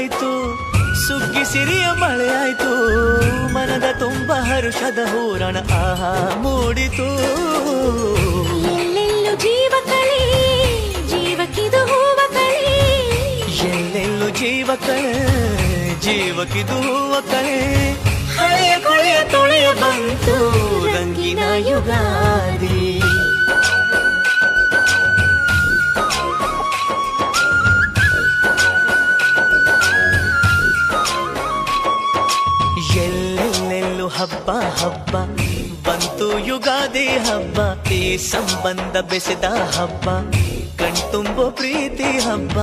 ಆಯ್ತು, ಸುಗ್ಗಿ ಸಿರಿಯ ಮಳೆ ಆಯ್ತು, ಮನದ ತುಂಬ ಹರುಷದ ಹೂರಣ ಆಹಾ ಮೂಡಿತು. ಎಲ್ಲೆಲ್ಲೂ ಜೀವ ಕಳೆ, ಜೀವಕ್ಕಿದು ಹೂವ ಕಳೆ, ಎಲ್ಲೆಲ್ಲೂ ಜೀವ ಕಳೆ, ಜೀವಕ್ಕಿದು ಹೂವ ಕಳೆ. ಹಳೆಯ ಕೊಳೆಯ ತೊಳೆಯ ಬಂತು ರಂಗಿನ ಯುಗಾದಿ. ಎಲ್ಲೆಲ್ಲೆಲ್ಲೂ ಹಬ್ಬ ಹಬ್ಬ ಬಂತು ಯುಗಾದಿ ಹಬ್ಬ, ಈ ಸಂಬಂಧ ಬೆಸೆದ ಹಬ್ಬ, ಕಣ್ತುಂಬೋ ಪ್ರೀತಿ ಹಬ್ಬ.